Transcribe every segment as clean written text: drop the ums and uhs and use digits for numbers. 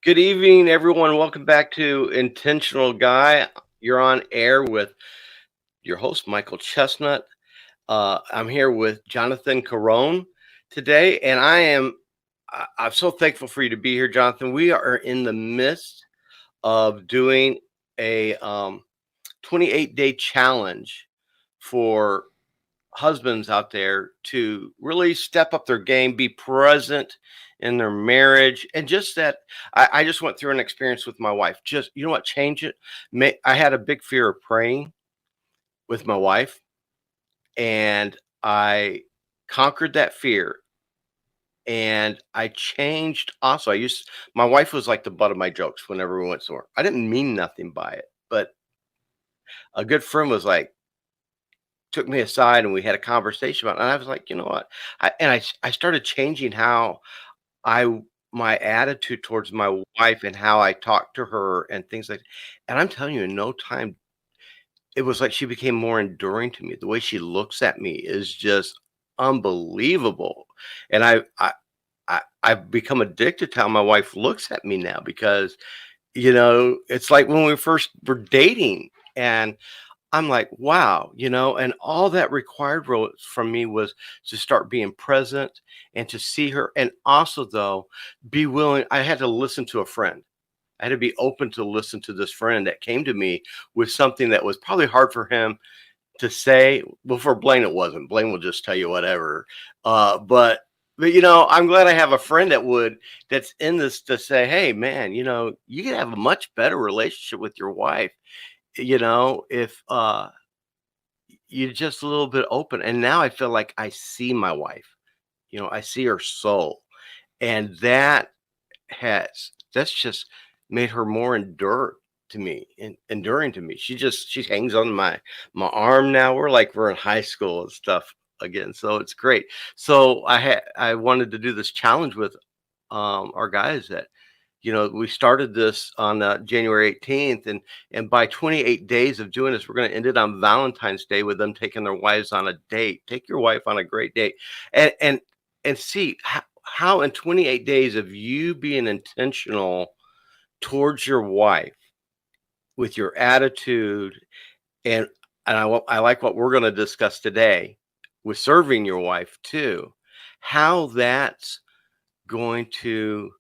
Good evening, everyone. Welcome back to Intentional Guy. You're on air with your host, Michael Chestnut. I'm here with Jonathan Carone today, and I'm so thankful for you to be here, Jonathan. We are in the midst of doing a 28-day challenge for husbands out there to really step up their game, be present in their marriage, and just that. I just went through an experience with my wife. Just you know what, change it. I had a big fear of praying with my wife, and I conquered that fear. And I changed. Also, I used my wife was like the butt of my jokes whenever we went somewhere. I didn't mean nothing by it, but a good friend was like, took me aside and we had a conversation about it. And I was like, you know what? I started changing how I my attitude towards my wife and how I talk to her and things like. And I'm telling you, in no time, it was like she became more enduring to me. The way she looks at me is just unbelievable. And I've become addicted to how my wife looks at me now because it's like when we first were dating, and I'm like, wow, and all that required from me was to start being present and to see her. And also, though, be willing. I had to listen to a friend. I had to be open to listen to this friend that came to me with something that was probably hard for him to say. Well, for Blaine, it wasn't. Blaine will just tell you whatever. But I'm glad I have a friend that's in this to say, hey, man, you can have a much better relationship with your wife if you're just a little bit open. And now I feel like I see my wife, I see her soul. And that's just made her more enduring to me. She hangs on my arm now. We're in high school and stuff again. So it's great. So I wanted to do this challenge with our guys that we started this on January 18th, and by 28 days of doing this, we're going to end it on Valentine's Day with them taking their wives on a date. Take your wife on a great date, and see how in 28 days of you being intentional towards your wife with your attitude, and I like what we're going to discuss today with serving your wife too, how that's going to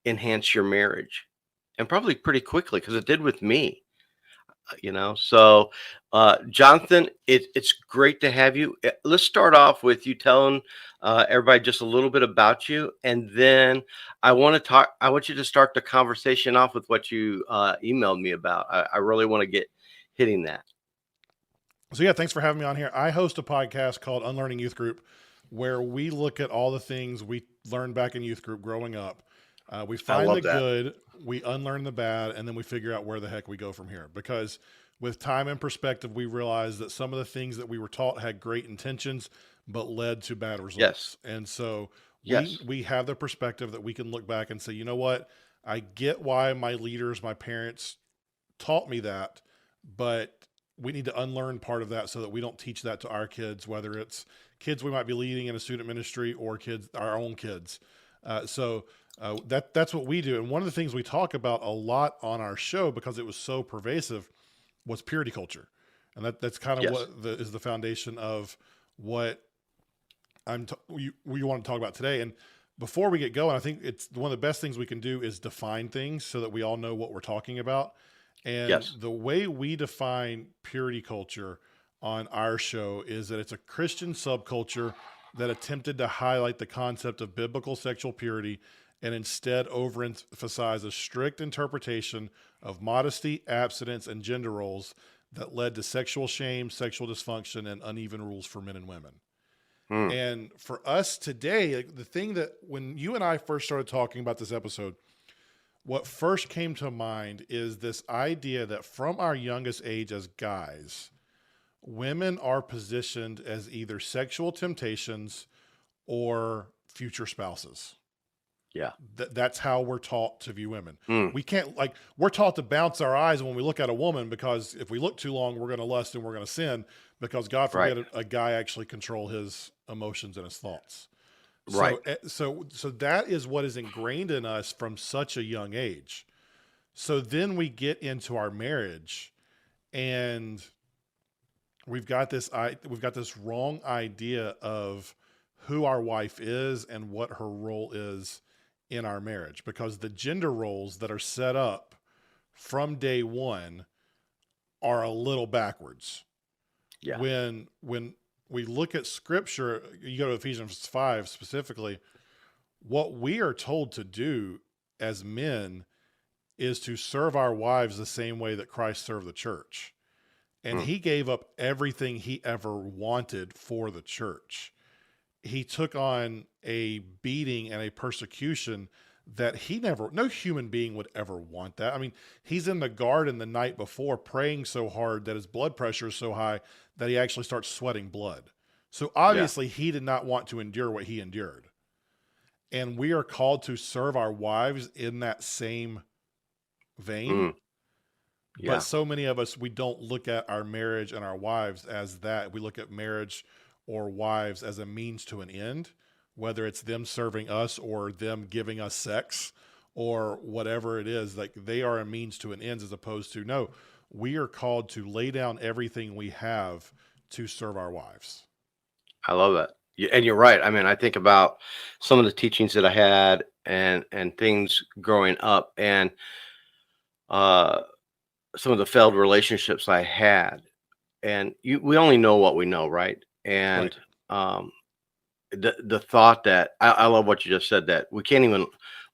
enhance your marriage, and probably pretty quickly because it did with me. So Jonathan, it's great to have you. Let's start off with you telling everybody just a little bit about you, and then I want you to start the conversation off with what you emailed me about. I really want to get hitting that. So yeah, thanks for having me on here. I host a podcast called Unlearning Youth Group, where we look at all the things we learned back in youth group growing up. We I find the love that. good, we unlearn the bad, and then we figure out where the heck we go from here. Because with time and perspective, we realize that some of the things that we were taught had great intentions, but led to bad Yes. results. And so we Yes. we have the perspective that we can look back and say, you know what, I get why my leaders, my parents taught me that, but we need to unlearn part of that so that we don't teach that to our kids, whether it's kids we might be leading in a student ministry or kids, our own kids. That's what we do. And one of the things we talk about a lot on our show, because it was so pervasive, was purity culture, and that's kind of Yes. what is the foundation of what we want to talk about today. And before we get going, I think it's one of the best things we can do is define things so that we all know what we're talking about. And Yes. the way we define purity culture on our show is that it's a Christian subculture that attempted to highlight the concept of biblical sexual purity and instead overemphasize a strict interpretation of modesty, abstinence, and gender roles that led to sexual shame, sexual dysfunction, and uneven rules for men and women. Hmm. And for us today, like, the thing that when you and I first started talking about this episode, what first came to mind is this idea that from our youngest age as guys, women are positioned as either sexual temptations or future spouses. Yeah. That's how we're taught to view women. Hmm. We can't, like, we're taught to bounce our eyes when we look at a woman, because if we look too long, we're going to lust and we're going to sin, because God Right. forbid a guy actually control his emotions and his thoughts. Right. So that is what is ingrained in us from such a young age. So then we get into our marriage, and we've got this wrong idea of who our wife is and what her role is in our marriage, because the gender roles that are set up from day one are a little backwards. Yeah. When we look at scripture, you go to Ephesians 5 specifically, what we are told to do as men is to serve our wives the same way that Christ served the church. And Mm. he gave up everything he ever wanted for the church. He took on a beating and a persecution that no human being would ever want that. I mean, he's in the garden the night before praying so hard that his blood pressure is so high that he actually starts sweating blood. So Yeah. obviously he did not want to endure what he endured. And we are called to serve our wives in that same vein. Mm. But Yeah. so many of us, we don't look at our marriage and our wives as that. We look at marriage or wives as a means to an end, whether it's them serving us or them giving us sex or whatever it is. Like, they are a means to an end, as opposed to, no, we are called to lay down everything we have to serve our wives. I love that. And you're right. I mean, I think about some of the teachings that I had and things growing up, and uh, some of the failed relationships I had. And we only know what we know, right? Right. And um, the thought that I love what you just said, that we can't even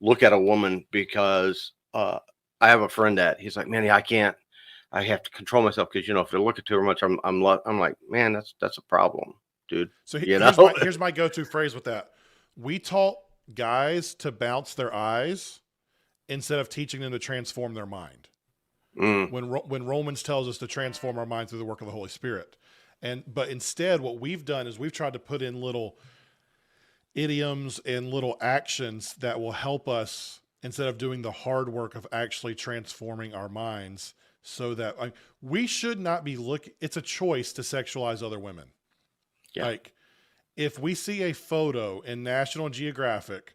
look at a woman because I have a friend that he's like, man, I can't. I have to control myself because if they're looking too much, I'm like, man, that's a problem, dude. So You here's know? my go-to phrase with that. We taught guys to bounce their eyes instead of teaching them to transform their mind. Mm, When Romans tells us to transform our mind through the work of the Holy Spirit. But instead, what we've done is we've tried to put in little idioms and little actions that will help us, instead of doing the hard work of actually transforming our minds, so that, like, we should not be it's a choice to sexualize other women. yeah. Like, if we see a photo in National Geographic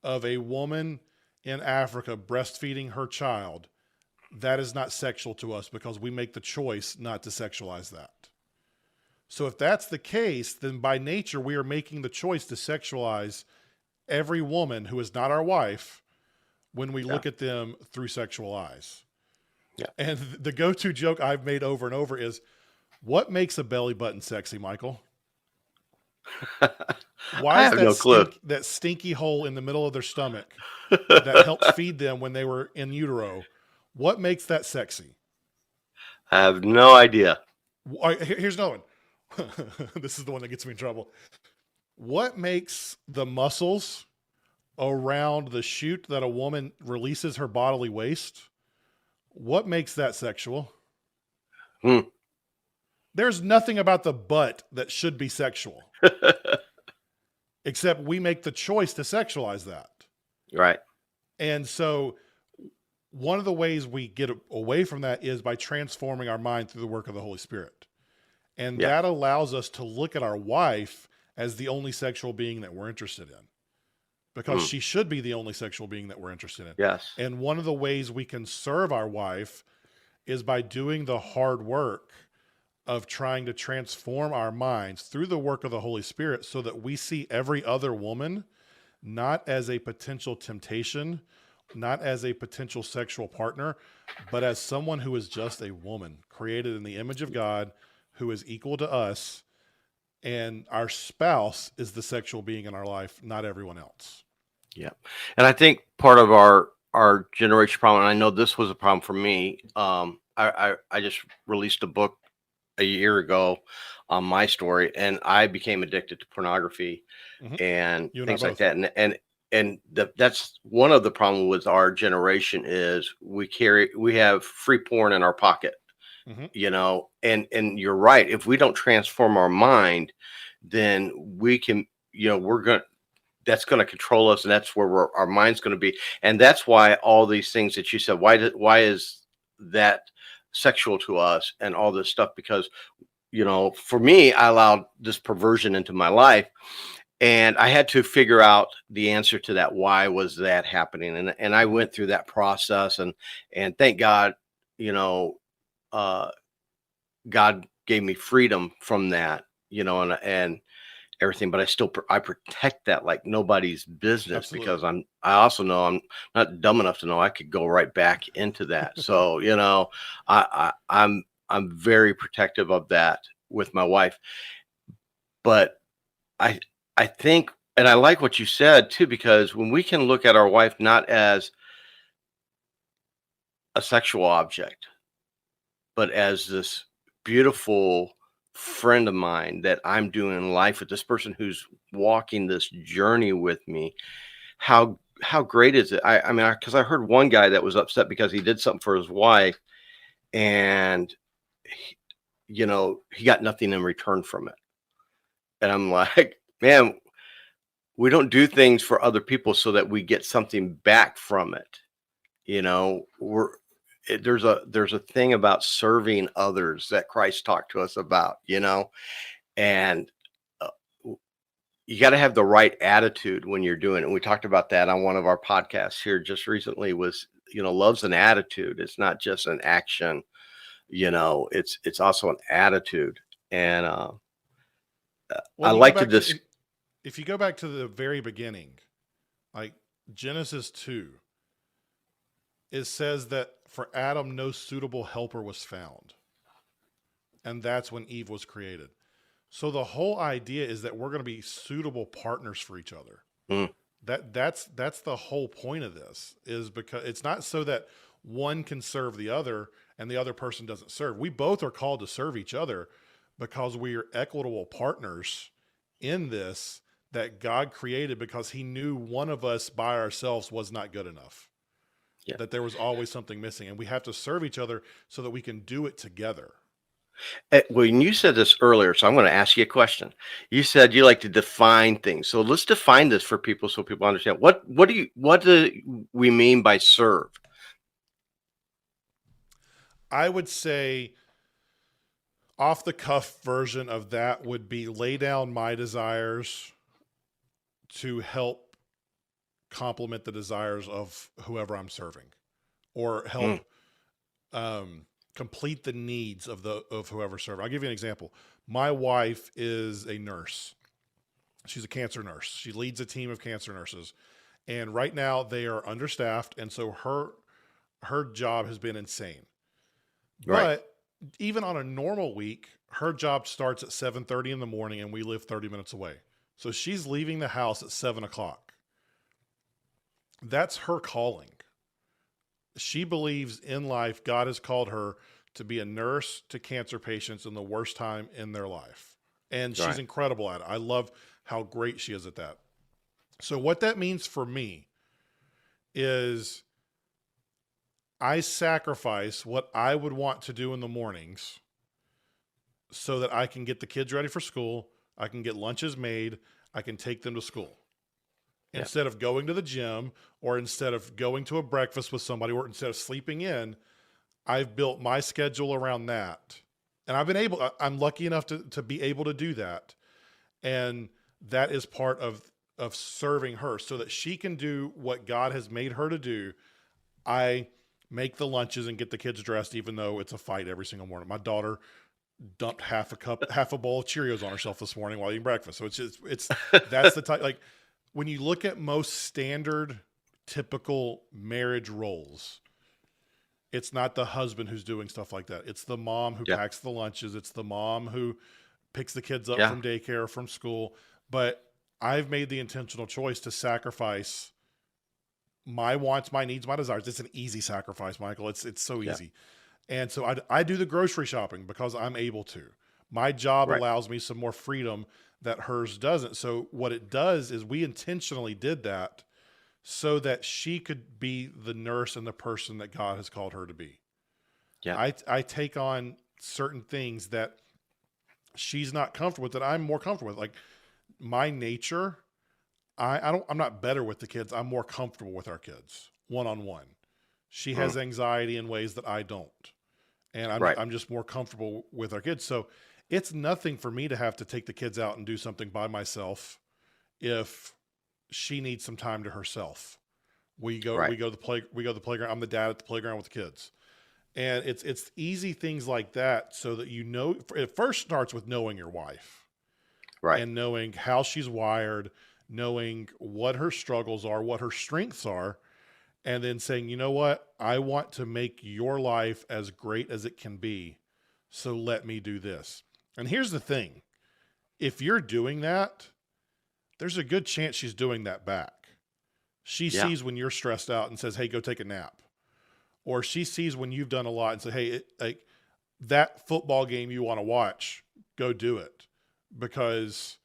of a woman in Africa breastfeeding her child, that is not sexual to us because we make the choice not to sexualize that. So if that's the case, then by nature, we are making the choice to sexualize every woman who is not our wife when we Yeah. look at them through sexual eyes. Yeah. And the go-to joke I've made over and over is, what makes a belly button sexy, Michael? Why I is have no clue. that stinky hole in the middle of their stomach that helped feed them when they were in utero? What makes that sexy? I have no idea. Here's another one. This is the one that gets me in trouble. What makes the muscles around the chute that a woman releases her bodily waste? What makes that sexual? Hmm. There's nothing about the butt that should be sexual, except we make the choice to sexualize that. Right. And so one of the ways we get away from that is by transforming our mind through the work of the Holy Spirit. And Yeah. that allows us to look at our wife as the only sexual being that we're interested in, because Mm. she should be the only sexual being that we're interested in. Yes. And one of the ways we can serve our wife is by doing the hard work of trying to transform our minds through the work of the Holy Spirit, so that we see every other woman not as a potential temptation, not as a potential sexual partner, but as someone who is just a woman created in the image of God, who is equal to us, and our spouse is the sexual being in our life, not everyone else. Yeah. And I think part of our generation problem, and I know this was a problem for me. I just released a book a year ago on my story, and I became addicted to pornography Mhm. and You and I things like both. that. And that's one of the problem with our generation is we have free porn in our pocket, Mhm. and you're right. If we don't transform our mind, then we can, that's going to control us, and that's where our mind's going to be. And that's why all these things that you said, why is that sexual to us and all this stuff? Because, for me, I allowed this perversion into my life, And I had to figure out the answer to that. Why was that happening? And I went through that process, and thank God, you know, uh, God gave me freedom from that, and everything. But I protect that like nobody's business, because Absolutely. I also know I'm not dumb enough to know I could go right back into that. So I'm very protective of that with my wife. But I I think, and I like what you said too, because when we can look at our wife not as a sexual object, but as this beautiful friend of mine that I'm doing life with, this person who's walking this journey with me, how great is it? I mean, because I heard one guy that was upset because he did something for his wife, and he, he got nothing in return from it. And I'm like, man, we don't do things for other people so that we get something back from it. There's a thing about serving others that Christ talked to us about, and uh, you got to have the right attitude when you're doing it. And we talked about that on one of our podcasts here just recently. Was love's an attitude. It's not just an action. It's also an attitude. And Well, I you go like to back to dis. if you go back to the very beginning, like Genesis 2, it says that for Adam no suitable helper was found. And that's when Eve was created. So the whole idea is that we're going to be suitable partners for each other. Mm, That's the whole point of this, is because it's not so that one can serve the other and the other person doesn't serve. We both are called to serve each other because we are equitable partners in this that God created, because he knew one of us by ourselves was not good enough, yeah. that there was always something missing, and we have to serve each other so that we can do it together. When you said this earlier, so I'm going to ask you a question. You said you like to define things. So let's define this for people so people understand. What do we mean by serve? I would say off the cuff version of that would be lay down my desires to help complement the desires of whoever I'm serving, or Mm, help complete the needs of whoever serving. I'll give you an example. My wife is a nurse. She's a cancer nurse. She leads a team of cancer nurses, and right now they are understaffed, and so her job has been insane. right. But even on a normal week, her job starts at 7:30 in the morning, and we live 30 minutes away. So she's leaving the house at 7 o'clock. That's her calling. She believes in life God has called her to be a nurse to cancer patients in the worst time in their life. And she's Right. incredible at it. I love how great she is at that. So, what that means for me is I sacrifice what I would want to do in the mornings so that I can get the kids ready for school. I can get lunches made. I can take them to school. Yeah. Instead of going to the gym, or instead of going to a breakfast with somebody, or instead of sleeping in, I've built my schedule around that. And I'm lucky enough to be able to do that. And that is part of serving her so that she can do what God has made her to do. I make the lunches and get the kids dressed, even though it's a fight every single morning. My daughter dumped half a bowl of Cheerios on herself this morning while eating breakfast. So that's the type, like, when you look at most standard, typical marriage roles, it's not the husband who's doing stuff like that. It's the mom who Yeah. packs the lunches. It's the mom who picks the kids up Yeah. from daycare or from school. But I've made the intentional choice to sacrifice my wants, my needs, my desires. It's an easy sacrifice, Michael. It's so Yeah. easy. And so I do the grocery shopping because I'm able to. My job Right. allows me some more freedom that hers doesn't. So what it does is we intentionally did that so that she could be the nurse and the person that God has called her to be. Yeah. I take on certain things that she's not comfortable with that I'm more comfortable with. Like my nature, I'm not better with the kids. I'm more comfortable with our kids one on one. She Mm, has anxiety in ways that I don't. And right. I'm just more comfortable with our kids. So it's nothing for me to have to take the kids out and do something by myself. if she needs some time to herself. Right. We go to the playground. I'm the dad at the playground with the kids. And it's easy things like that, so that it first starts with knowing your wife Right. and knowing how she's wired, knowing what her struggles are, what her strengths are, and then saying, you know what, I want to make your life as great as it can be. So let me do this. And here's the thing. If you're doing that, there's a good chance she's doing that back. She Yeah. sees when you're stressed out and says, hey, go take a nap. Or she sees when you've done a lot and say, hey, like that football game you want to watch, go do it, because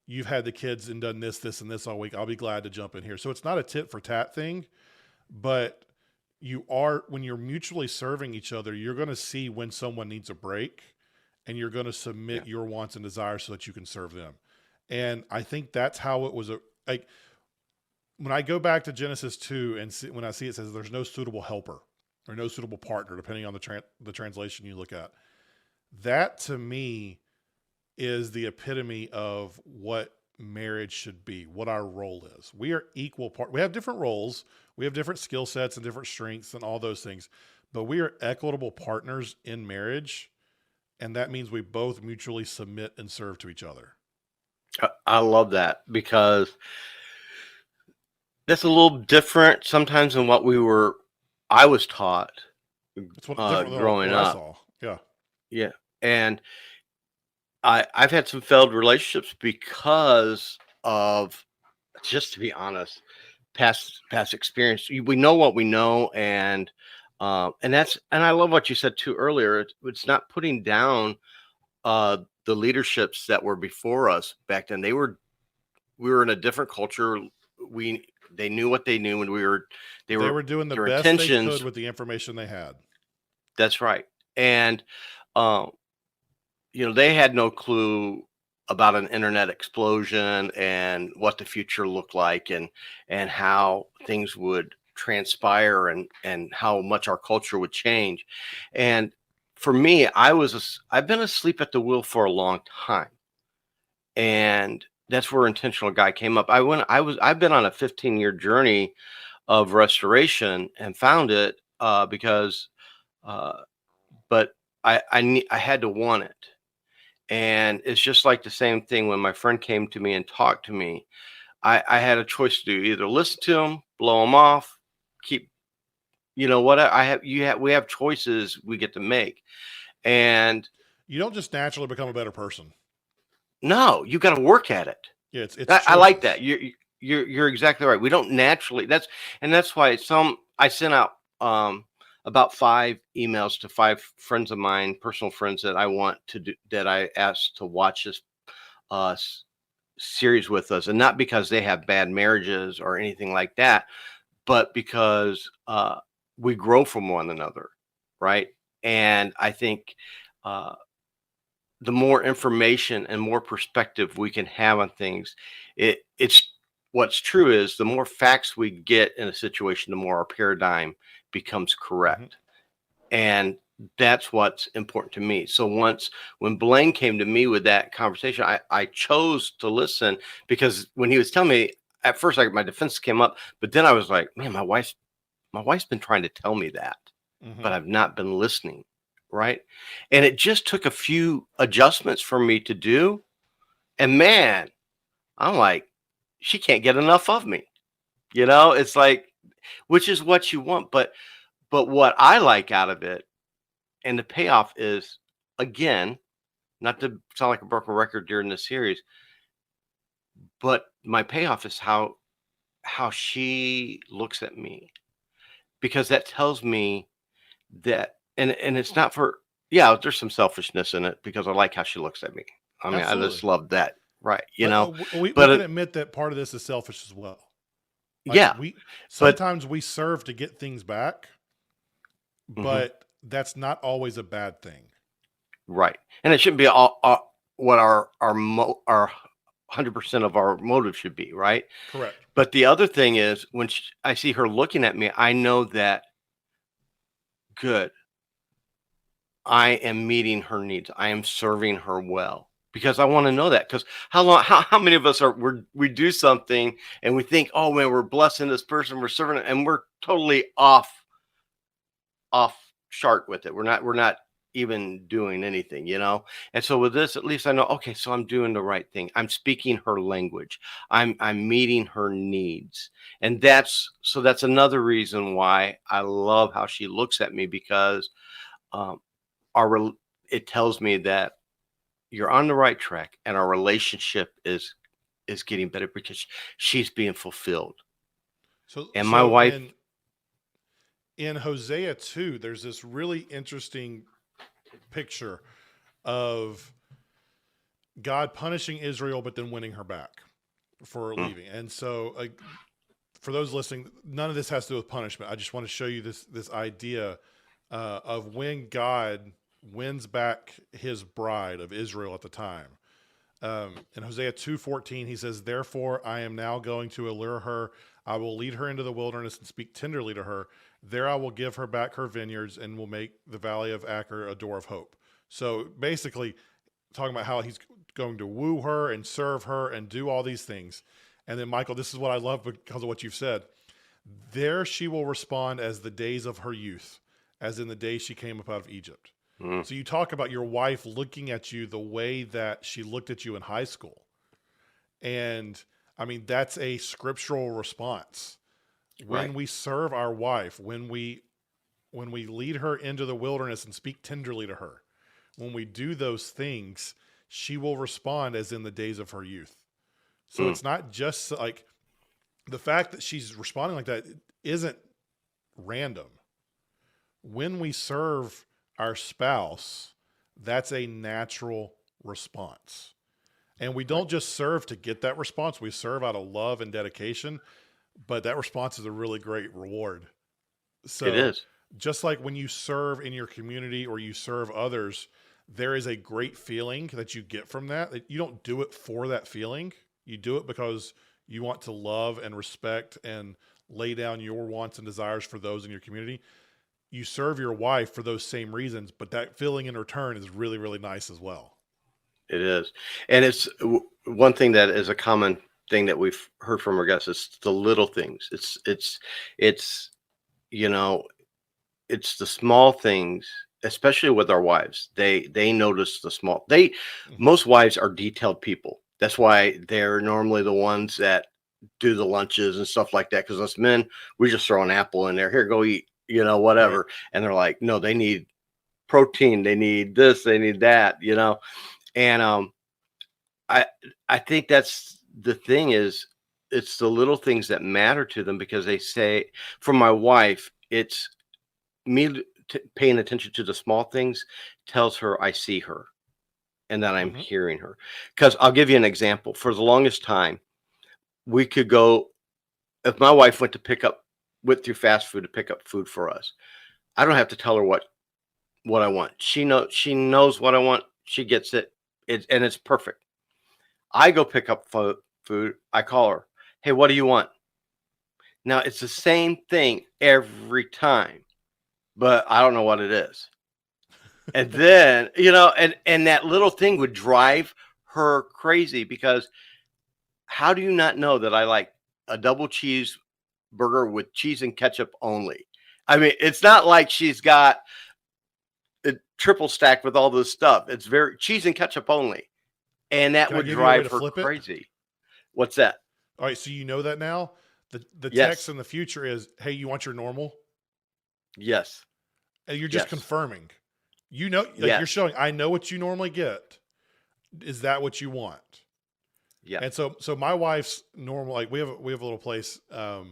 you've had the kids and done this, this, and this all week. I'll be glad to jump in here. So it's not a tit for tat thing, but when you're mutually serving each other, you're going to see when someone needs a break, and you're going to Yeah. submit your wants and desires so that you can serve them. And I think that's how it was. Like when I go back to Genesis 2 and when I see it says there's no suitable helper or no suitable partner, depending on the translation you look at, that to me is the epitome of what marriage should be, what our role is. We are equal part. We have different roles. We have different skill sets and different strengths and all those things, but we are equitable partners in marriage. And that means we both mutually submit and serve to each other. I love that, because that's a little different sometimes than I was taught It's different than growing what I up. saw. Yeah. Yeah. And I've had some failed relationships because of, just to be honest, past experience. We know what we know, and I love what you said too earlier. It's not putting down the leaderships that were before us back then. We were in a different culture. They knew what they knew, and They were doing the their best they intentions. could with the information they had. That's right. And they had no clue about an internet explosion and what the future looked like, and how things would transpire, and how much our culture would change. And for me, I've been asleep at the wheel for a long time, and that's where Intentional Guy came up. I've been on a 15-year journey of restoration, and found it because but I had to want it. And it's just like the same thing when my friend came to me and talked to me. I had a choice to do: either listen to him, blow him off, keep, what we have choices we get to make. And You don't just naturally become a better person. no, you got to work at it. Yeah, it's I like choices. that. You're exactly right. We don't naturally. That's why I sent out about 5 emails to 5 friends of mine, personal friends that I want to do, that I asked to watch this uh, series with us, and not because they have bad marriages or anything like that, but because we grow from one another, right? And I think uh, the more information and more perspective we can have on things, it's what's true is the more facts we get in a situation, the more our paradigm becomes Mm-hmm. correct. And that's what's important to me. So when Blaine came to me with that conversation, I chose to listen, because when he was telling me, at first my defense came up, but then I was like, man, my wife's been trying to tell me that, Mm-hmm. but I've not been listening. Right. And it just took a few adjustments for me to do. And man, I'm like, she can't get enough of me. It's like, which is what you want. But what I like out of it, and the payoff is, again, not to sound like a broken record during this series, but my payoff is how she looks at me, because that tells me that, and it's not for, yeah, there's some selfishness in it, because I like how she looks at me. I mean, I just Absolutely. love that, right? But we But can admit that part of this is selfish as well. Like yeah, we but sometimes we serve to get things back, mhm, but that's not always a bad thing. right, and it shouldn't be all what our 100% of our motive should be, right? Correct. But the other thing is, when I see her looking at me, I know that, good, I am meeting her needs. I am serving her well. because I want to know that. Because how many of us we do something and we think, oh man, we're blessing this person, we're serving it, and we're totally off chart with it. We're not even doing anything, you know. And so with this, at least I know, okay, so I'm doing the right thing. I'm speaking her language. I'm meeting her needs. And that's another reason why I love how she looks at me, because um our it tells me that you're on the right track and our relationship is getting better because she's being fulfilled. So And my so wife, in Hosea 2, there's this really interesting picture of God punishing Israel, but then winning her back for mm, leaving. And so, for those listening, none of this has to do with punishment. I just want to show you this idea of when God wins back His bride of Israel at the time. In Hosea 2:14, he says, "Therefore I am now going to allure her. I will lead her into the wilderness and speak tenderly to her. There I will give her back her vineyards and will make the valley of Acher a door of hope." So basically, talking about how he's going to woo her and serve her and do all these things. And then, Michael, this is what I love because of what you've said. There she will respond as the days of her youth, as in the day she came up out of Egypt. mm, So you talk about your wife looking at you the way that she looked at you in high school. And I mean, that's a scriptural response. right. When we serve our wife, when we lead her into the wilderness and speak tenderly to her, when we do those things, she will respond as in the days of her youth. So Mm, it's not just like the fact that she's responding like that isn't random. When we serve our spouse, that's a natural response. And we right. don't just serve to get that response, we serve out of love and dedication, but that response is a really great reward. It So, is. just like when you serve in your community or you serve others, there is a great feeling that you get from that. You don't do it for that feeling. You do it because you want to love and respect and lay down your wants and desires for those in your community. You serve your wife for those same reasons, but that feeling in return is really, really nice as well. It is. And one thing that is a common thing that we've heard from our guests is the little things. It's you know, it's the small things, especially with our wives. They notice the small. They Mm-hmm. Most wives are detailed people. That's why they're normally the ones that do the lunches and stuff like that. Because us men, we just throw an apple in there. Here, go eat. Right. Whatever. And they're like, no, they need protein. They need this. They need that. And I I think that's the thing is it's the little things that matter to them, because they say, for my wife, it's me paying attention to the small things tells her I see her and that I'm Mm-hmm. hearing her. Because I'll give you an example. For the longest time, we could go, if my wife went through fast food to pick up food for us, I don't have to tell her what I want. She knows what I want. She gets it. And it's perfect. I go pick up food. I call her. Hey, what do you want? Now it's the same thing every time, but I don't know what it is. And then, and that little thing would drive her crazy, because how do you not know that I like a double cheeseburger with cheese and ketchup only? I mean, it's not like she's got a triple stack with all this stuff. It's very cheese and ketchup only. And that Can I would give you a way drive to her flip it? crazy. What's that? All right, so you know that now. The text Yes. in the future is, "Hey, you want your normal?" Yes. And you're just Yes. confirming. You know, like you're Yes. showing, I know what you normally get. Is that what you want? Yeah. And so my wife's normal, like we have a little place, a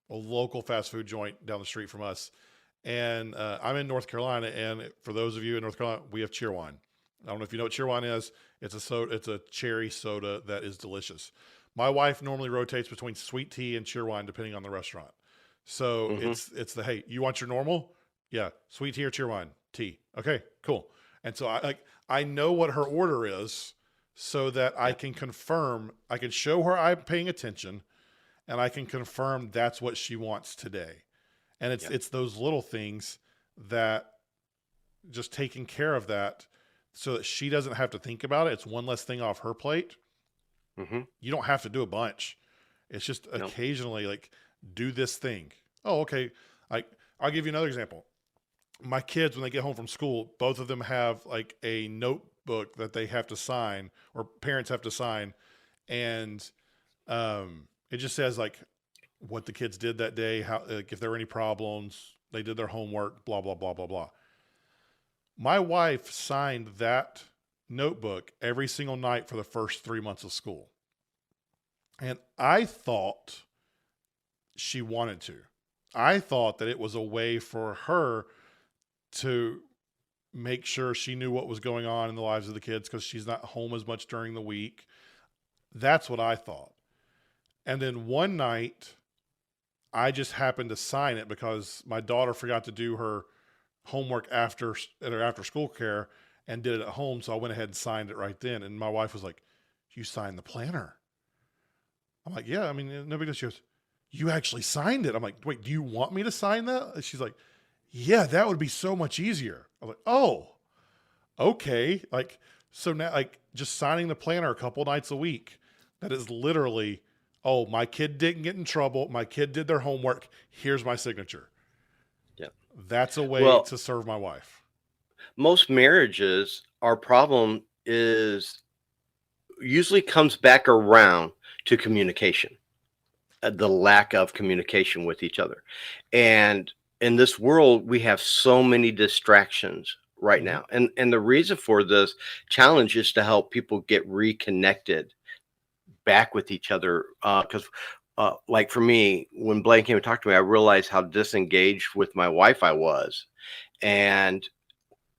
local fast food joint down the street from us, and I'm in North Carolina. And for those of you in North Carolina, we have Cheerwine. I don't know if you know what Cheerwine is. It's a soda. It's a cherry soda that is delicious. My wife normally rotates between sweet tea and Cheerwine depending on the restaurant. So Hmm. it's the, hey, you want your normal? Yeah, sweet tea or Cheerwine tea. Okay, cool. And so I know what her order is, so that I Yeah. can confirm. I can show her I'm paying attention, and I can confirm that's what she wants today. And it's Yeah. it's those little things that, just taking care of that, so that she doesn't have to think about it. It's one less thing off her plate. Hmm. You don't have to do a bunch. It's just No. occasionally like do this thing. Oh, okay. Like I'll give you another example. My kids, when they get home from school, both of them have like a notebook that they have to sign or parents have to sign. And it just says like what the kids did that day, how, like, if there were any problems, they did their homework, blah, blah, blah, blah, blah. My wife signed that notebook every single night for the first 3 months of school. And I thought she wanted to. I thought that it was a way for her to make sure she knew what was going on in the lives of the kids because she's not home as much during the week. That's what I thought. And then one night, I just happened to sign it because my daughter forgot to do her homework at her after school care and did it at home. So I went ahead and signed it right then. And my wife was like, "You signed the planner?" I'm like, "Yeah, I mean, nobody does." She goes, "You actually signed it?" I'm like, "Wait, do you want me to sign that?" And she's like, "Yeah, that would be so much easier." I was like, "Oh, okay." Like, so now, like, just signing the planner a couple nights a week, that is literally, oh, my kid didn't get in trouble. My kid did their homework. Here's my signature. Yeah. That's a way Well, to serve my wife. most marriages, our problem is usually comes back around to communication, the lack of communication with each other. And in this world, we have so many distractions right Mm-hmm. now. And the reason for this challenge is to help people get reconnected back with each other. Because, like for me, when Blaine came and talked to me, I realized how disengaged with my wife I was. And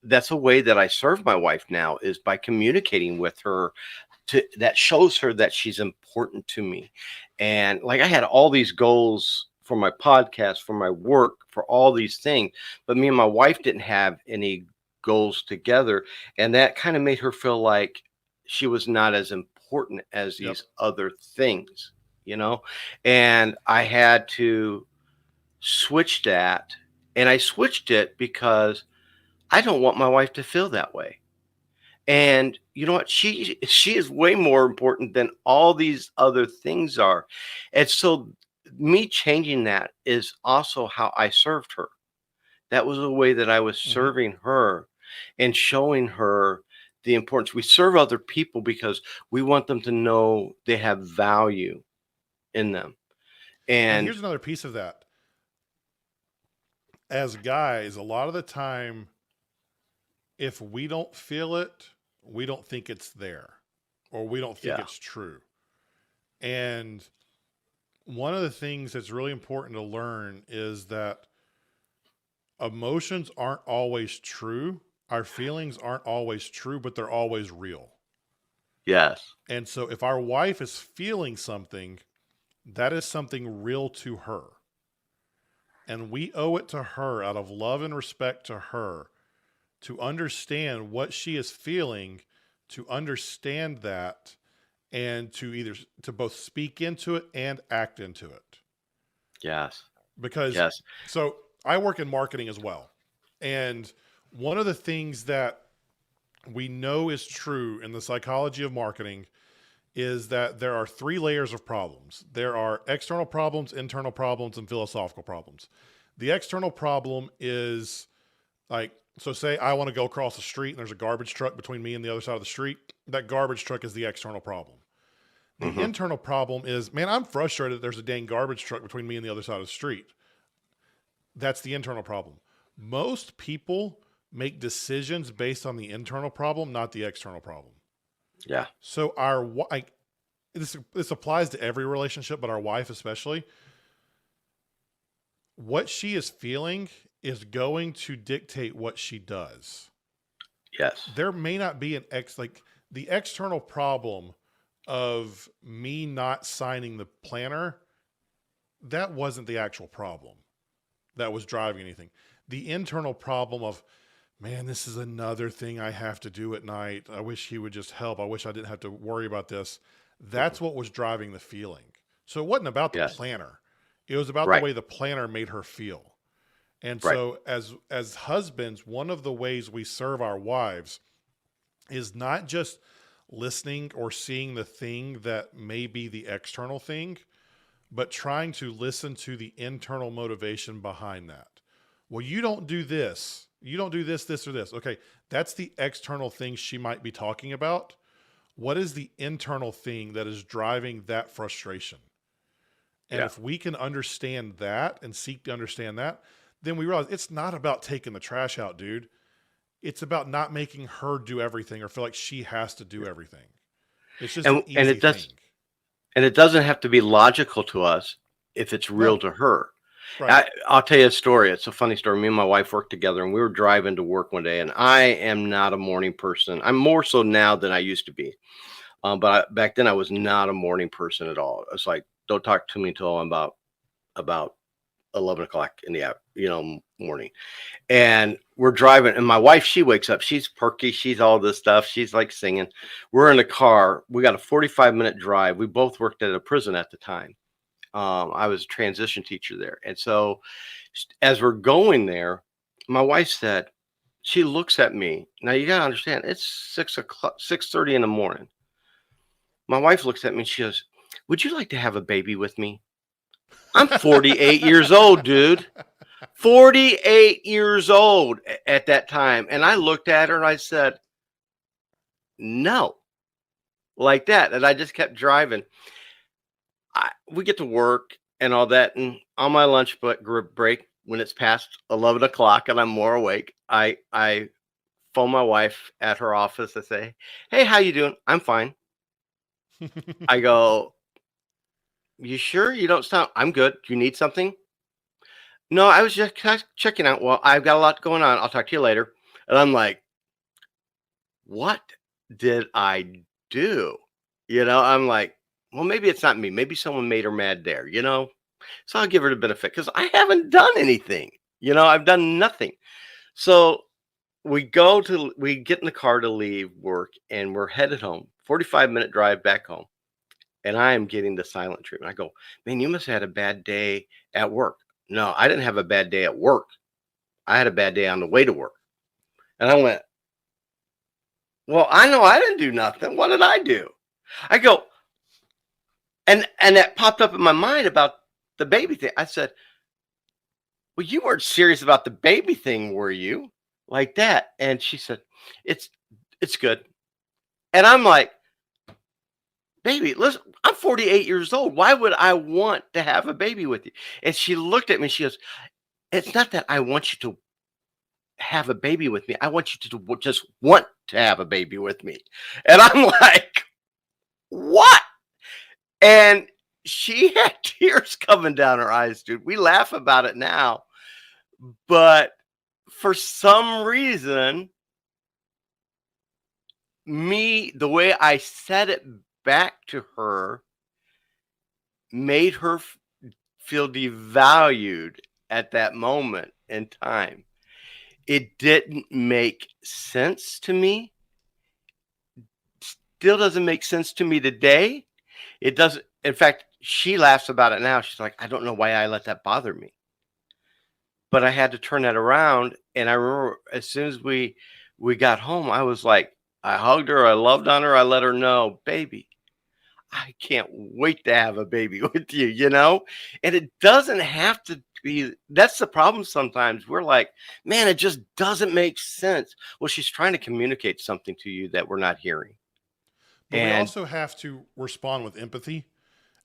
that's a way that I serve my wife now is by communicating with her that shows her that she's important to me. And like I had all these goals for my podcast, for my work, for all these things, but me and my wife didn't have any goals together. And that kind of made her feel like she was not as important as Yep. these other things, you know? And I had to switch that. And I switched it because I don't want my wife to feel that way. And you know what? She is way more important than all these other things are. And so me changing that is also how I served her. That was a way that I was Mm-hmm. serving her and showing her the importance. We serve other people because we want them to know they have value in them. And And here's another piece of that. As guys, a lot of the time, if we don't feel it, we don't think it's there or we don't think yeah, it's true. And one of the things that's really important to learn is that emotions aren't always true. Our feelings aren't always true, but they're always real. yes, And so if our wife is feeling something, that is something real to her. And we owe it to her out of love and respect to her to understand what she is feeling, to understand that, and to either to both speak into it and act into it. yes, Because yes, so I work in marketing as well. And one of the things that we know is true in the psychology of marketing is that there are three layers of problems. There are external problems, internal problems, and philosophical problems. The external problem is like, so say I want to go across the street and there's a garbage truck between me and the other side of the street. That garbage truck is the external problem. The hmm, internal problem is, man, I'm frustrated that there's a dang garbage truck between me and the other side of the street. That's the internal problem. Most people make decisions based on the internal problem, not the external problem. yeah, So like, this applies to every relationship, but our wife especially. What she is feeling is going to dictate what she does. yes, There may not be like the external problem of me not signing the planner. That wasn't the actual problem that was driving anything. The internal problem of, man, this is another thing I have to do at night. I wish he would just help. I wish I didn't have to worry about this. hmm, That's what was driving the feeling. So it wasn't about the yes, planner. It was about the right, way the planner made her feel. And right, so as husbands, one of the ways we serve our wives is not just listening or seeing the thing that may be the external thing, but trying to listen to the internal motivation behind that. Well, you don't do this. You don't do this, this, or this. Okay, that's the external thing she might be talking about. What is the internal thing that is driving that frustration? And Yeah. if we can understand that and seek to understand that, then we realize it's not about taking the trash out, dude. It's about not making her do everything or feel like she has to do everything. It's just an And easy thing. it doesn't have to be logical to us if it's real No, to her. right. I'll tell you a story. It's a funny story. Me and my wife worked together, and we were driving to work one day. And I am not a morning person. I'm more so now than I used to be. Back then, I was not a morning person at all. It's like, don't talk to me until I'm about 11 o'clock in the morning. And we're driving, and my wife, she wakes up. She's perky. She's all this stuff. She's like singing. We're in the car. We got a 45-minute drive. We both worked at a prison at the time. I was a transition teacher there. And so as we're going there, my wife said, she looks at me. Now you gotta understand, it's 6 o'clock, 6:30 in the morning. My wife looks at me and she goes, "Would you like to have a baby with me?" I'm 48 years old, dude. 48 years old at that time. And I looked at her and I said, no, like that. And I just kept driving. We get to work and all that. And on my lunch break, when it's past 11 o'clock and I'm more awake, I phone my wife at her office. I say, "Hey, how you doing?" "I'm fine." I go, "You sure you don't sound?" "I'm good. Do you need something?" "No, I was just checking out." "Well, I've got a lot going on. I'll talk to you later." And I'm like, what did I do? I'm like, well, maybe it's not me. Maybe someone made her mad there. So I'll give her the benefit because I haven't done anything. I've done nothing. So we get in the car to leave work and we're headed home, 45-minute drive back home. And I am getting the silent treatment. I go, "Man, you must have had a bad day at work." "No, I didn't have a bad day at work. I had a bad day on the way to work." And I went, "Well, I know I didn't do nothing. What did I do?" I go, and that popped up in my mind about the baby thing. I said, "Well, you weren't serious about the baby thing, were you?" Like that. And she said, "It's it's good." And I'm like, "Baby, listen, I'm 48 years old. Why would I want to have a baby with you?" And she looked at me and she goes, "It's not that I want you to have a baby with me. I want you to just want to have a baby with me." And I'm like, "What?" And she had tears coming down her eyes, dude. We laugh about it now, but for some reason, the way I said it back to her made her feel devalued at that moment in time. It didn't make sense to me. Still doesn't make sense to me today. It doesn't. In fact, she laughs about it now. She's like, "I don't know why I let that bother me." But I had to turn that around. And I remember as soon as we got home, I was like, I hugged her, I loved on her, I let her know, "Baby, I can't wait to have a baby with you. And it doesn't have to be. That's the problem sometimes. We're like, man, it just doesn't make sense. Well, she's trying to communicate something to you that we're not hearing. But we And also have to respond with empathy.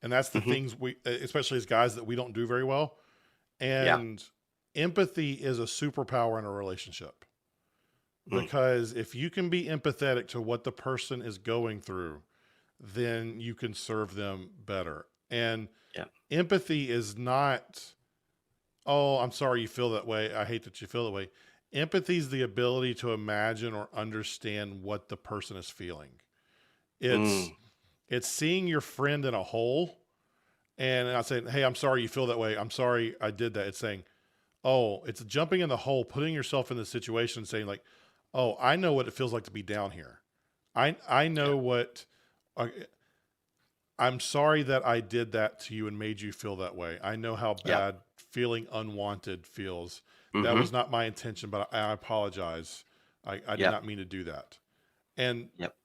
And that's the mhm, things especially as guys, that we don't do very well. yeah. And empathy is a superpower in a relationship, Mm, because if you can be empathetic to what the person is going through, then you can serve them better. And yeah. empathy is not, "Oh, I'm sorry you feel that way. I hate that you feel that way." Empathy is the ability to imagine or understand what the person is feeling. It's Mm, it's seeing your friend in a hole and I say, "Hey, I'm sorry you feel that way. I'm sorry I did that." It's saying, "Oh," it's jumping in the hole, putting yourself in the situation, and saying like, "Oh, I know what it feels like to be down here. I yeah. know what. Uh, I'm sorry that I did that to you and made you feel that way. I know how Yeah. bad feeling unwanted feels. That Hmm. was not my intention, but I apologize. I did Yeah. not mean to do that." And Yep.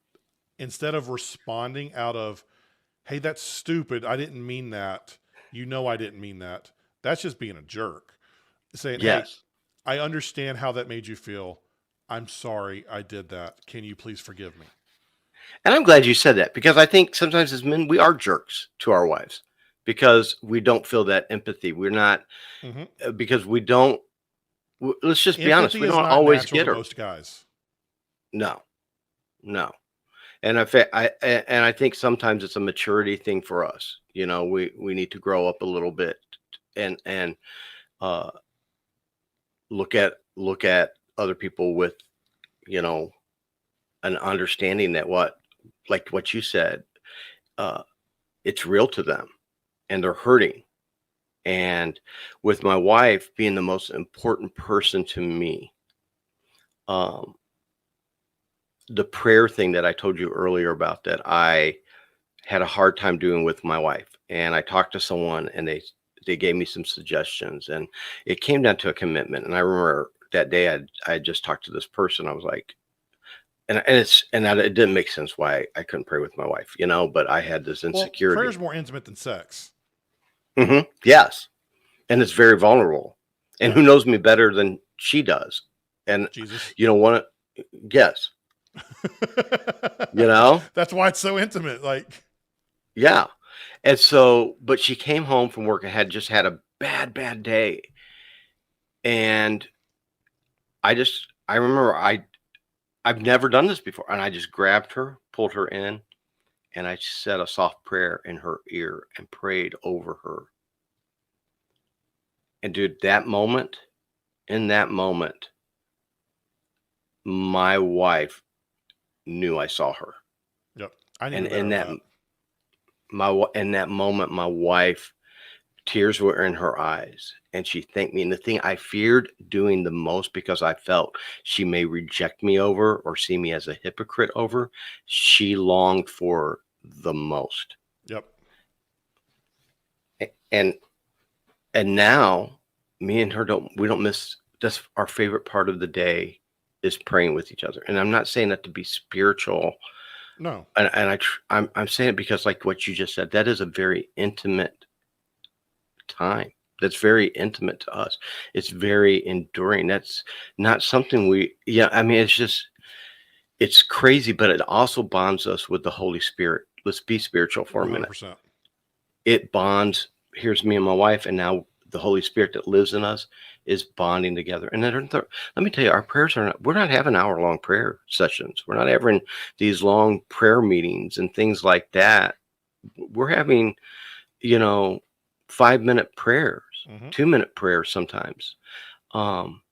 instead of responding out of, hey, that's stupid, I didn't mean that, you know, I didn't mean that, that's just being a jerk. Saying, hey, Yes. I understand how that made you feel. I'm sorry I did that. Can you please forgive me? And I'm glad you said that because I think sometimes as men, we are jerks to our wives because we don't feel that empathy. We're not, Hmm. because we don't, let's just be honest, Empathy we is don't not always natural get to her. most guys. No, no. And and I think sometimes it's a maturity thing for us. We need to grow up a little bit and uh, look at other people with, you know, an understanding that like what you said, uh, it's real to them and they're hurting. And with my wife being the most important person to me, um, the prayer thing that I told you earlier about that I had a hard time doing with my wife, and I talked to someone and they gave me some suggestions, and it came down to a commitment. And I remember that day I had just talked to this person. I was like, it didn't make sense why I couldn't pray with my wife, but I had this Well, prayer is insecurity. more intimate than sex. Yes, and it's very vulnerable. And Yeah. who knows me better than she does? And Jesus. you know what? Yes, you know, That's why it's so intimate. Like, yeah. And so, but she came home from work and had just had a bad day, and I remember I've never done this before, and I just grabbed her, pulled her in, and I said a soft prayer in her ear and prayed over her. And dude, in that moment, my wife knew I saw her. yep, I need to And be better at that. in that moment, my wife, tears were in her eyes, and she thanked me. And the thing I feared doing the most, because I felt she may reject me over or see me as a hypocrite over, she longed for the most. Yep. And now me and her we don't miss. That's our favorite part of the day, is praying with each other. And I'm not saying that to be spiritual. No. I'm saying it because, like what you just said, that is a very intimate time. That's very intimate to us. It's very enduring. That's not something yeah, I mean, it's crazy, but it also bonds us with the Holy Spirit. Let's be spiritual for a minute. 100%. It bonds, here's me and my wife, and now the Holy Spirit that lives in us is bonding together. And then let me tell you, our prayers we're not having hour-long prayer sessions. We're not having these long prayer meetings and things like that. We're having, you know, 5-minute prayers, Hmm. 2-minute prayers sometimes. Um,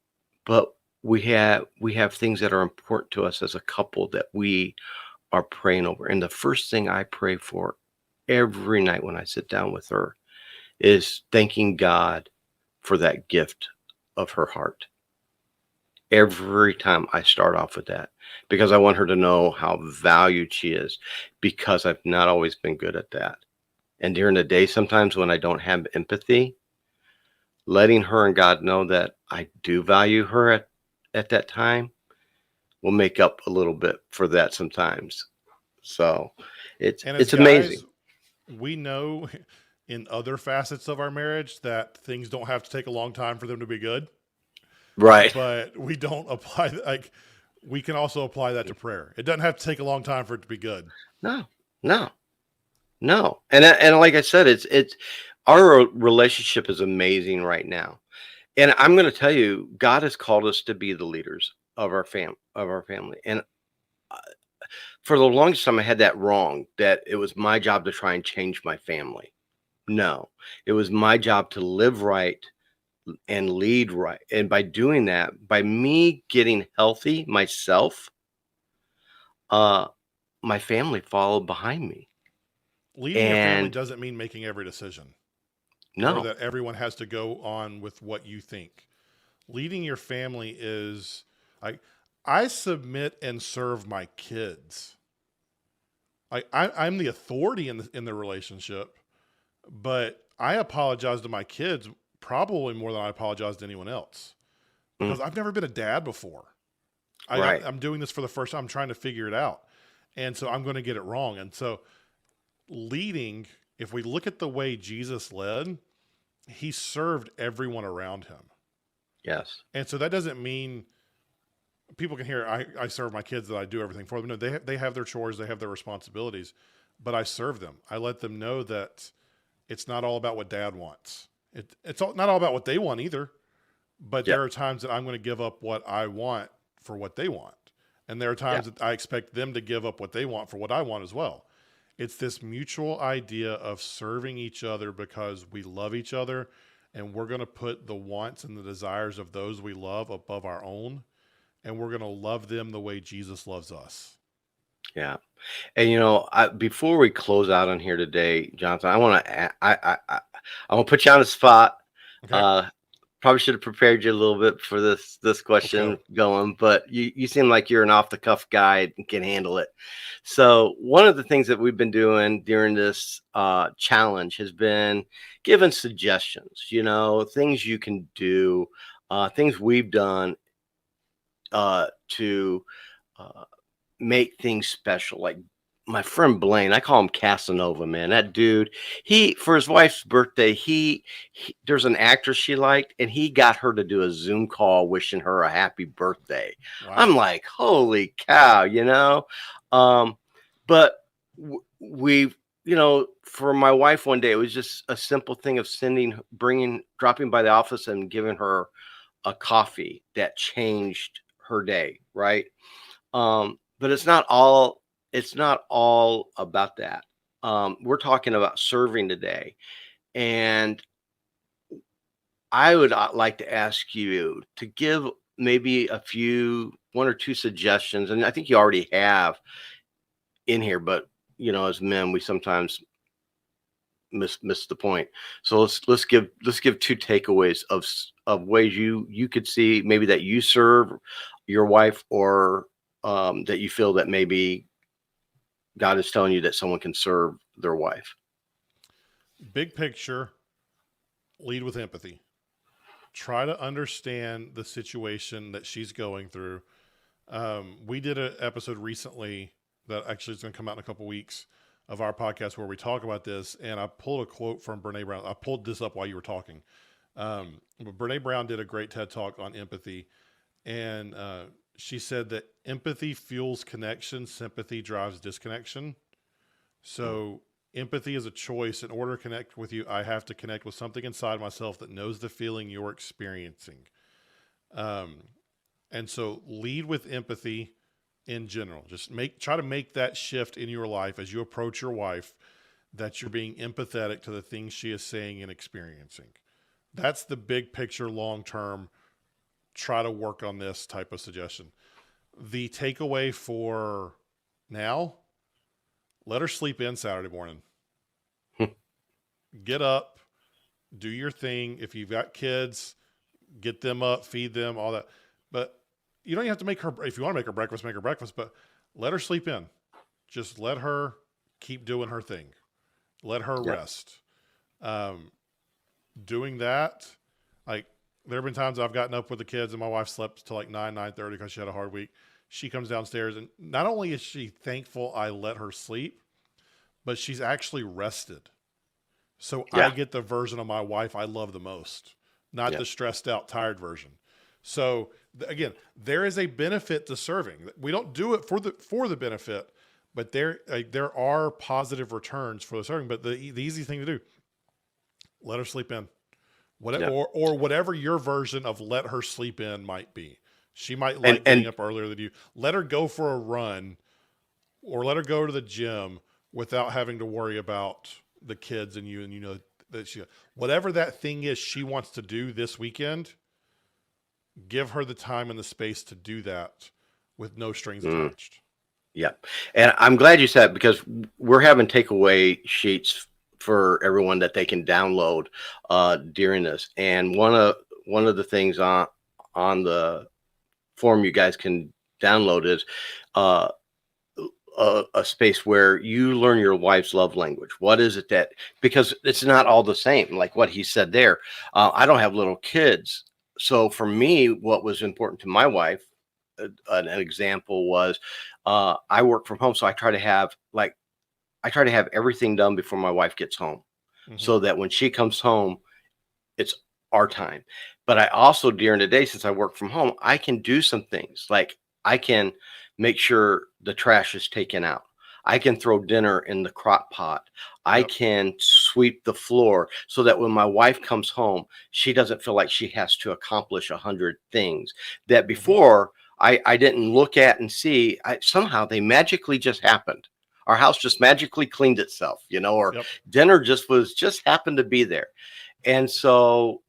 but we have things that are important to us as a couple that we are praying over. And the first thing I pray for every night when I sit down with her is thanking God for that gift of her heart. Every time I start off with that, because I want her to know how valued she is, because I've not always been good at that. And during the day, sometimes when I don't have empathy, letting her and God know that I do value her at that time will make up a little bit for that sometimes. So And as it's amazing. guys, we know in other facets of our marriage that things don't have to take a long time for them to be good, Right. but we don't apply, like, we can also apply that to prayer. It doesn't have to take a long time for it to be good. No, no, no. And like I said, it's our relationship is amazing right now. And I'm going to tell you, God has called us to be the leaders of our family. And uh, for the longest time, I had that wrong, that it was my job to try and change my family. No, it was my job to live right and lead right. And by doing that, by me getting healthy myself, uh, my family followed behind me. Leading your family And doesn't mean making every decision or no, that everyone has to go on with what you think. Leading your family is like, I submit and serve my kids. I'm the authority in the relationship, but I apologize to my kids probably more than I apologize to anyone else mm, because I've never been a dad before. Right. I'm doing this for the first time. I'm trying to figure it out. And so I'm going to get it wrong. And so leading, if we look at the way Jesus led, he served everyone around him. Yes. And so that doesn't mean people can hear I serve my kids, that I do everything for them. No, they have their chores, they have their responsibilities, but I serve them. I let them know that it's not all about what dad wants. Not all about what they want either, but Yep. there are times that I'm going to give up what I want for what they want. And there are Yeah. times that I expect them to give up what they want for what I want as well. It's this mutual idea of serving each other because we love each other, and we're going to put the wants and the desires of those we love above our own, and we're going to love them the way Jesus loves us. Yeah. And before we close out on here today, Jonathan, I want to put you on the spot. Okay. Uh, Probably should have prepared you a little bit for this question Okay. going, but you seem like you're an off the cuff guy and can handle it. So one of the things that we've been doing during this challenge has been giving suggestions. Things you can do, things we've done to make things special. Like my friend Blaine, I call him Casanova, man. That dude, for his wife's birthday, there's an actress she liked, and he got her to do a Zoom call wishing her a happy birthday. Wow. I'm like, holy cow, but we, for my wife one day, it was just a simple thing of dropping by the office and giving her a coffee that changed her day, right? But it's not all about that. We're talking about serving today. And I would like to ask you to give maybe one or two suggestions. And I think you already have in here, but as men, we sometimes miss the point. So let's give two takeaways of ways you could see maybe that you serve your wife, or that you feel that maybe God is telling you that someone can serve their wife. Big picture, lead with empathy. Try to understand the situation that she's going through. We did an episode recently that actually is going to come out in a couple weeks of our podcast where we talk about this, and I pulled a quote from Brene Brown. I pulled this up while you were talking. But Brene Brown did a great TED Talk on empathy, and she said that empathy fuels connection, sympathy drives disconnection. So empathy is a choice. In order to connect with you, I have to connect with something inside myself that knows the feeling you're experiencing. And so lead with empathy in general. Just try to make that shift in your life as you approach your wife, that you're being empathetic to the things she is saying and experiencing. That's the big picture, long term. Try to work on this type of suggestion. The takeaway for now, let her sleep in Saturday morning. Get up, do your thing. If you've got kids, get them up, feed them, all that. But you don't have to make her, if you want to make her breakfast, but let her sleep in. Just let her keep doing her thing. Let her rest. Doing that, like, there have been times I've gotten up with the kids and my wife slept till like 9:30 because she had a hard week. She comes downstairs, and not only is she thankful I let her sleep, but she's actually rested. So I get the version of my wife I love the most, not the stressed out, tired version. So again, there is a benefit to serving. We don't do it for the benefit, but there are positive returns for the serving. But the easy thing to do, let her sleep in. Or whatever your version of let her sleep in might be. She might like getting up earlier than you. Let her go for a run, or let her go to the gym without having to worry about the kids and you. And you know that whatever that thing is she wants to do this weekend, give her the time and the space to do that with no strings attached. Yep. And I'm glad you said, because we're having takeaway sheets for everyone that they can download during this. And one of the things on the form you guys can download is a space where you learn your wife's love language. What is it because it's not all the same, like what he said there. I don't have little kids. So for me, what was important to my wife an example was, I work from home, so I try to have everything done before my wife gets home, so that when she comes home, it's our time. But I also, during the day, since I work from home, I can do some things like I can make sure the trash is taken out. I can throw dinner in the crock pot. I Yep. can sweep the floor so that when my wife comes home, she doesn't feel like she has to accomplish 100 things that before I didn't look at and see. Somehow they magically just happened. Our house just magically cleaned itself, or Yep. dinner just happened to be there. And so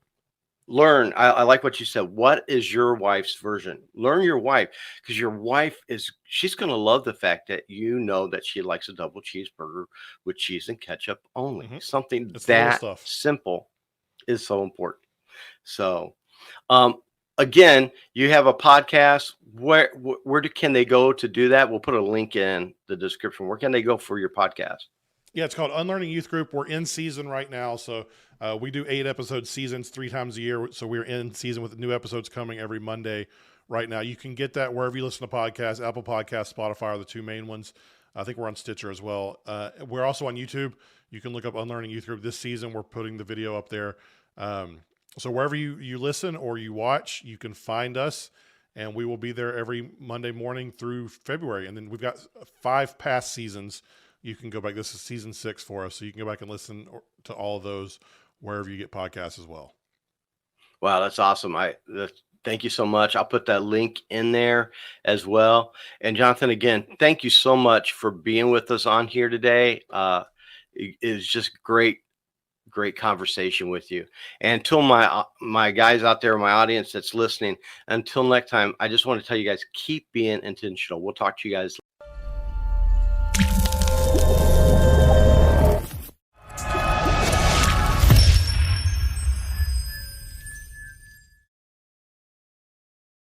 I like what you said. What is your wife's version? Learn your wife, because your wife she's going to love the fact that that she likes a double cheeseburger with cheese and ketchup only. Something It's the little that stuff. simple is so important. So, um, again, you have a podcast. Can they go to do that? We'll put a link in the description. Where can they go for your podcast? Yeah, it's called Unlearning Youth Group. We're in season right now. So we do 8-episode seasons 3 times a year. So we're in season with new episodes coming every Monday right now. You can get that wherever you listen to podcasts. Apple Podcasts, Spotify are the 2 main ones. I think we're on Stitcher as well. We're also on YouTube. You can look up Unlearning Youth Group. This season, we're putting the video up there. So wherever you listen or you watch, you can find us. And we will be there every Monday morning through February. And then we've got 5 past seasons. You can go back. This is season 6 for us. So you can go back and listen to all of those wherever you get podcasts as well. Wow, that's awesome. Thank you so much. I'll put that link in there as well. And Jonathan, again, thank you so much for being with us on here today. It is just great conversation with you. And until my guys out there, my audience that's listening, until next time, I just want to tell you guys, keep being intentional. We'll talk to you guys